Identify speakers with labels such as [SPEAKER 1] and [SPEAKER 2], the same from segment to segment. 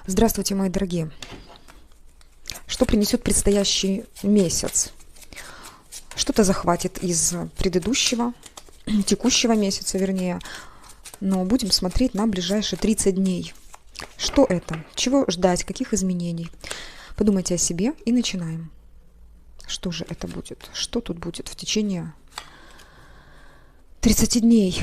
[SPEAKER 1] Здравствуйте, мои дорогие. Что принесет предстоящий месяц? Что-то захватит из предыдущего, текущего месяца, вернее. Но будем смотреть на ближайшие 30 дней. Что это? Чего ждать? Каких изменений? Подумайте о себе и начинаем. Что же это будет? Что тут будет в течение 30 дней?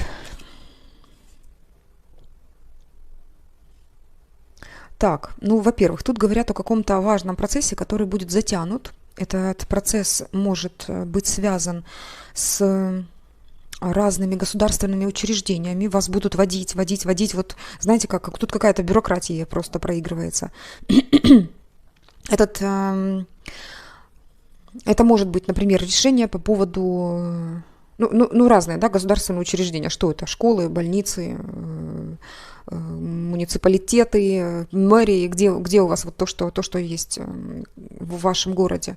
[SPEAKER 1] Так, ну, во-первых, тут говорят о каком-то важном процессе, который будет затянут. Этот процесс может быть связан с разными государственными учреждениями. Вас будут водить. Вот, знаете, как тут какая-то бюрократия просто проигрывается. Это может быть, например, решение по поводу... разные, да, государственные учреждения. Что это? Школы, больницы, муниципалитеты, мэрии, где у вас вот то, что есть в вашем городе.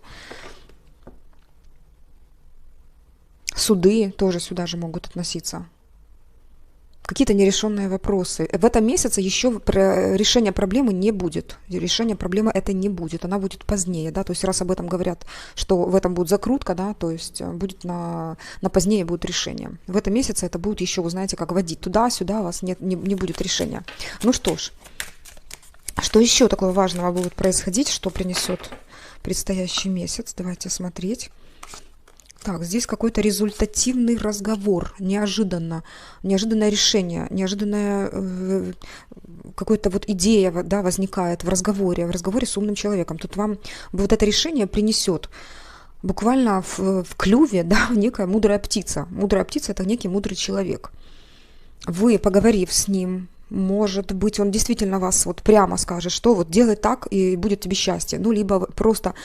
[SPEAKER 1] Суды тоже сюда же могут относиться. Какие-то нерешенные вопросы. В этом месяце еще решения проблемы не будет. Решение проблемы это не будет. Она будет позднее, да, то есть раз об этом говорят, что в этом будет закрутка, да, то есть будет на позднее будет решение. В этом месяце это будет еще, вы знаете, как водить туда-сюда, у вас не будет решения. Ну что ж, что еще такого важного будет происходить, что принесет предстоящий месяц? Давайте смотреть. Так, здесь какой-то результативный разговор, неожиданное решение, неожиданная какая-то вот идея, да, возникает в разговоре с умным человеком. Тут вам вот это решение принесет буквально в клюве, да, некая мудрая птица. Мудрая птица – это некий мудрый человек. Вы, поговорив с ним, может быть, он действительно вас вот прямо скажет, что вот делай так, и будет тебе счастье. Ну, либо просто...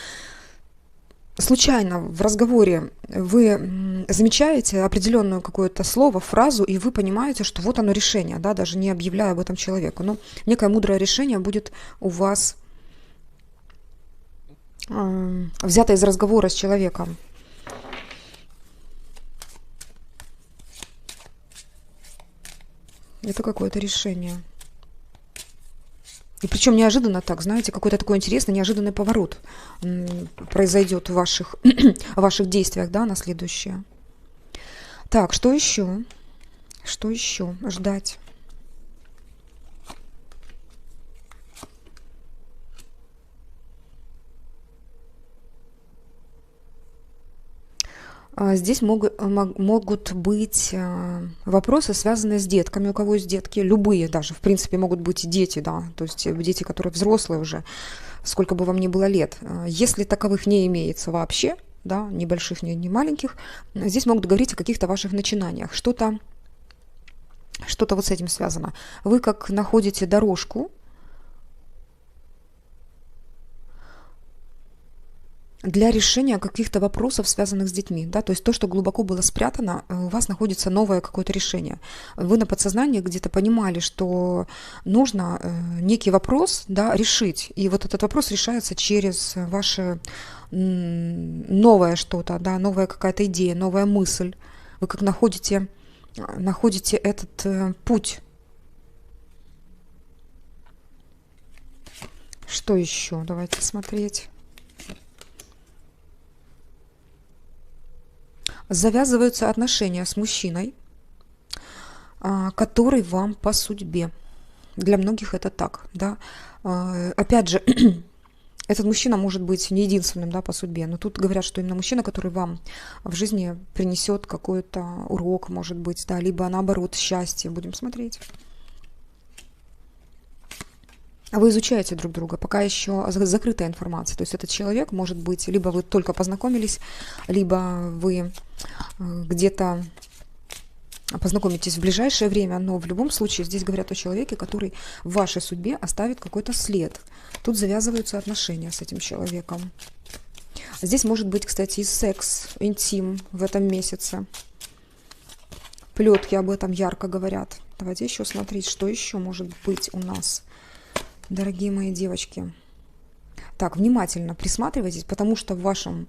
[SPEAKER 1] Случайно в разговоре вы замечаете определенное какое-то слово, фразу, и вы понимаете, что вот оно решение, да, даже не объявляя об этом человеку. Но некое мудрое решение будет у вас взято из разговора с человеком. Это какое-то решение. И причем неожиданно так, знаете, какой-то такой интересный, неожиданный поворот произойдет в ваших действиях, да, на следующее. Так, что еще? Что еще ждать? Здесь могут быть вопросы, связанные с детками, у кого есть детки, любые даже, в принципе, могут быть и дети, да, то есть дети, которые взрослые уже, сколько бы вам ни было лет. Если таковых не имеется вообще, да, ни больших, ни маленьких, здесь могут говорить о каких-то ваших начинаниях, что-то вот с этим связано. Вы как находите дорожку для решения каких-то вопросов, связанных с детьми, да, то есть то, что глубоко было спрятано, у вас находится новое какое-то решение. Вы на подсознании где-то понимали, что нужно некий вопрос, да, решить, и вот этот вопрос решается через ваше новое что-то, да, новая какая-то идея, новая мысль. Вы как находите этот путь. Что еще? Давайте смотреть. Завязываются отношения с мужчиной, который вам по судьбе. Для многих это так, да. Опять же, этот мужчина может быть не единственным, да, по судьбе, но тут говорят, что именно мужчина, который вам в жизни принесет какой-то урок, может быть, да, либо наоборот счастье. Будем смотреть. Вы изучаете друг друга, пока еще закрытая информация. То есть этот человек может быть, либо вы только познакомились, либо вы где-то познакомитесь в ближайшее время, но в любом случае здесь говорят о человеке, который в вашей судьбе оставит какой-то след. Тут завязываются отношения с этим человеком. Здесь может быть, кстати, и секс, интим в этом месяце. Плетки об этом ярко говорят. Давайте еще смотреть, что еще может быть у нас. Дорогие мои девочки, так, внимательно присматривайтесь, потому что в вашем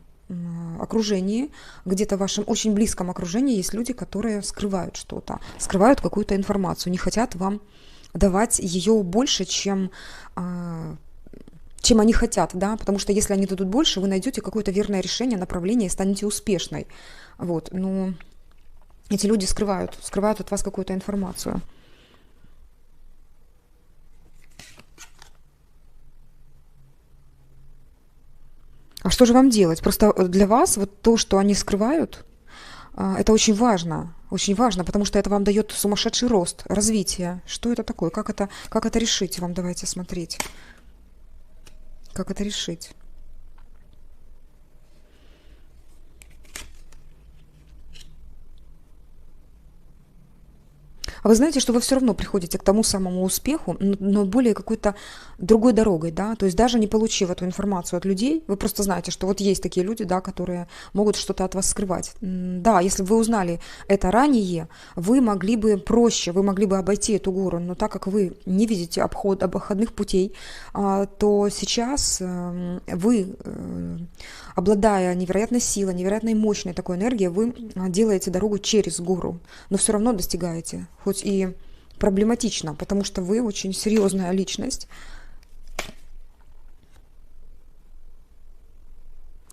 [SPEAKER 1] окружении, где-то в вашем очень близком окружении есть люди, которые скрывают что-то, скрывают какую-то информацию, не хотят вам давать ее больше, чем они хотят, да, потому что если они дадут больше, вы найдете какое-то верное решение, направление и станете успешной. Вот, но эти люди скрывают от вас какую-то информацию. А что же вам делать? Просто для вас вот то, что они скрывают, это очень важно, потому что это вам дает сумасшедший рост, развитие. Что это такое? Как это решить? Вам давайте смотреть. Как это решить? А вы знаете, что вы все равно приходите к тому самому успеху, но более какой-то другой дорогой, да? То есть даже не получив эту информацию от людей, вы просто знаете, что вот есть такие люди, да, которые могут что-то от вас скрывать. Да, если бы вы узнали это ранее, вы могли бы проще, вы могли бы обойти эту гору, но так как вы не видите обходных путей, то сейчас вы, обладая невероятной силой, невероятной мощной такой энергией, вы делаете дорогу через гору, но все равно достигаете, хоть и проблематично, потому что вы очень серьезная личность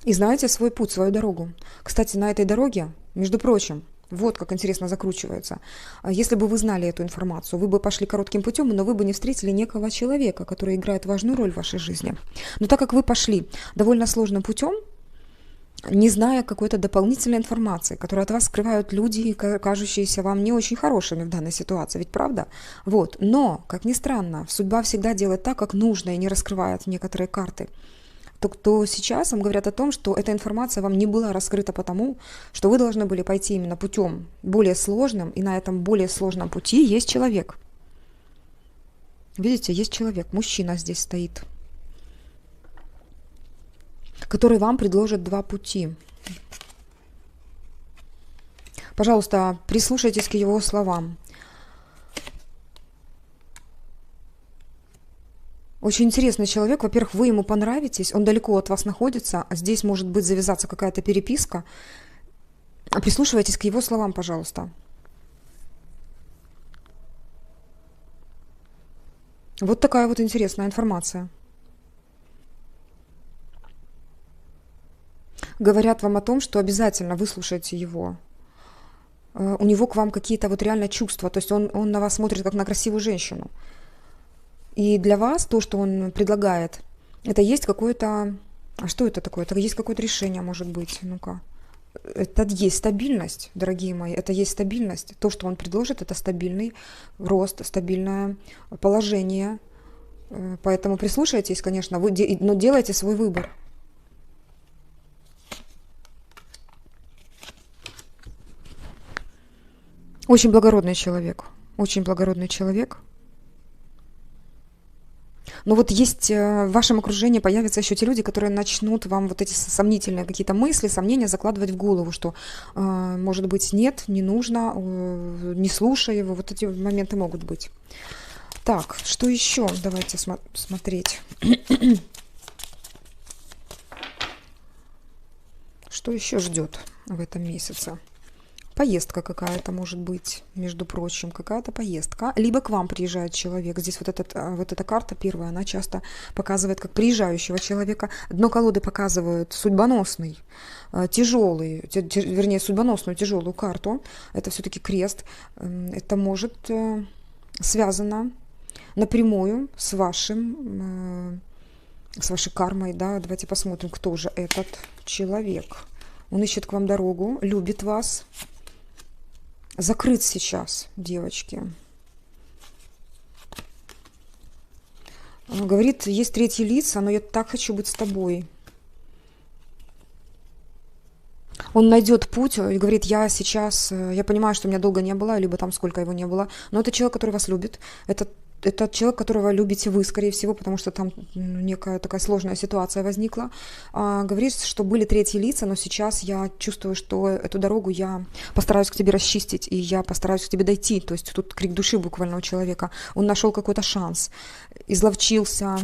[SPEAKER 1] и знаете свой путь, свою дорогу. Кстати, на этой дороге, между прочим, вот как интересно закручивается. Если бы вы знали эту информацию, вы бы пошли коротким путем, но вы бы не встретили некого человека, который играет важную роль в вашей жизни. Но так как вы пошли довольно сложным путем, не зная какой-то дополнительной информации, которую от вас скрывают люди, кажущиеся вам не очень хорошими в данной ситуации, ведь правда? Вот. Но, как ни странно, судьба всегда делает так, как нужно, и не раскрывает некоторые карты. То сейчас вам говорят о том, что эта информация вам не была раскрыта потому, что вы должны были пойти именно путем более сложным, и на этом более сложном пути есть человек. Видите, есть человек, мужчина здесь стоит, который вам предложит два пути. Пожалуйста, прислушайтесь к его словам. Очень интересный человек. Во-первых, вы ему понравитесь, он далеко от вас находится, а здесь может быть завязаться какая-то переписка. Прислушивайтесь к его словам, пожалуйста. Вот такая вот интересная информация. Говорят вам о том, что обязательно выслушайте его. У него к вам какие-то вот реально чувства, то есть он на вас смотрит как на красивую женщину. И для вас то, что он предлагает, это есть какое-то... А что это такое? Это есть какое-то решение, может быть. Ну-ка. Это есть стабильность, дорогие мои. Это есть стабильность. То, что он предложит, это стабильный рост, стабильное положение. Поэтому прислушайтесь, конечно, но делайте свой выбор. Очень благородный человек. Очень благородный человек. Но вот есть в вашем окружении появятся еще те люди, которые начнут вам вот эти сомнительные какие-то мысли, сомнения закладывать в голову, что, может быть, нет, не нужно, не слушай его. Вот эти моменты могут быть. Так, что еще? Давайте смотреть. Что еще ждет в этом месяце? Поездка какая-то может быть, между прочим, какая-то поездка. Либо к вам приезжает человек. Здесь вот эта карта первая, она часто показывает как приезжающего человека. Дно колоды показывает судьбоносный, тяжелый, вернее, судьбоносную тяжелую карту. Это все-таки крест. Это может связано напрямую с вашей кармой. Да? Давайте посмотрим, кто же этот человек. Он ищет к вам дорогу, любит вас. Закрыт сейчас, девочки. Говорит, есть третьи лица, но я так хочу быть с тобой. Он найдет путь и говорит, я понимаю, что меня долго не было, либо там сколько его не было, но это человек, который вас любит. Это человек, которого любите вы, скорее всего, потому что там некая такая сложная ситуация возникла. Говорит, что были третьи лица, но сейчас я чувствую, что эту дорогу я постараюсь к тебе расчистить, и я постараюсь к тебе дойти. То есть тут крик души буквально у человека. Он нашел какой-то шанс, изловчился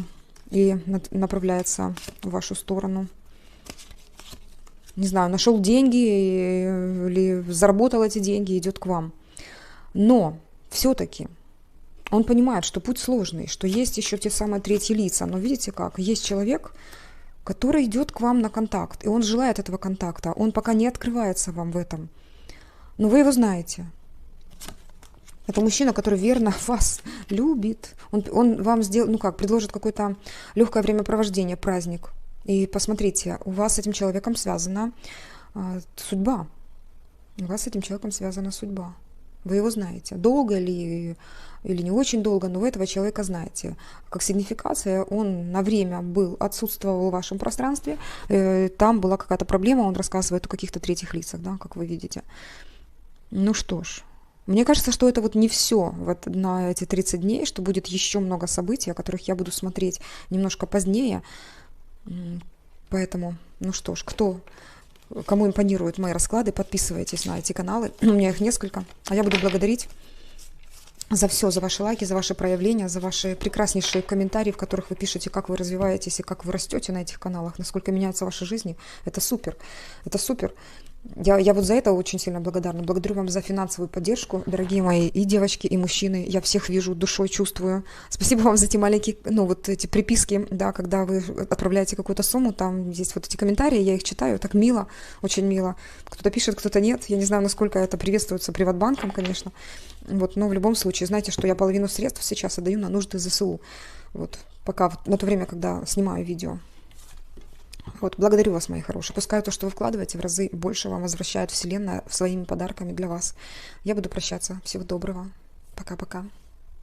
[SPEAKER 1] и направляется в вашу сторону. Не знаю, нашел деньги или заработал эти деньги, идет к вам. Но все-таки Он понимает, что путь сложный, что есть еще те самые третьи лица. Но видите как? Есть человек, который идет к вам на контакт, и он желает этого контакта. Он пока не открывается вам в этом. Но вы его знаете. Это мужчина, который верно вас любит. Он вам сделает, ну как, предложит какое-то легкое времяпровождение, праздник. И посмотрите, у вас с этим человеком связана судьба. У вас с этим человеком связана судьба. Вы его знаете. Долго ли или не очень долго, но вы этого человека знаете. Как сигнификация, он на время отсутствовал в вашем пространстве. Там была какая-то проблема, он рассказывает о каких-то третьих лицах, да, как вы видите. Ну что ж. Мне кажется, что это вот не все вот на эти 30 дней, что будет еще много событий, о которых я буду смотреть немножко позднее. Поэтому, ну что ж, кому импонируют мои расклады, подписывайтесь на эти каналы. У меня их несколько. А я буду благодарить за все, за ваши лайки, за ваши проявления, за ваши прекраснейшие комментарии, в которых вы пишете, как вы развиваетесь и как вы растете на этих каналах, насколько меняются ваши жизни. Это супер. Это супер. Я вот за это очень сильно благодарна. Благодарю вам за финансовую поддержку, дорогие мои и девочки, и мужчины. Я всех вижу, душой чувствую. Спасибо вам за эти маленькие, ну вот эти приписки, да, когда вы отправляете какую-то сумму, там есть вот эти комментарии, я их читаю, так мило, очень мило. Кто-то пишет, кто-то нет. Я не знаю, насколько это приветствуется Приватбанком, конечно. Вот, но в любом случае, знаете, что я половину средств сейчас отдаю на нужды ЗСУ. Вот, пока, на то время, когда снимаю видео. Вот, благодарю вас, мои хорошие. Пускай то, что вы вкладываете, в разы больше вам возвращает Вселенная своими подарками для вас. Я буду прощаться. Всего доброго. Пока-пока.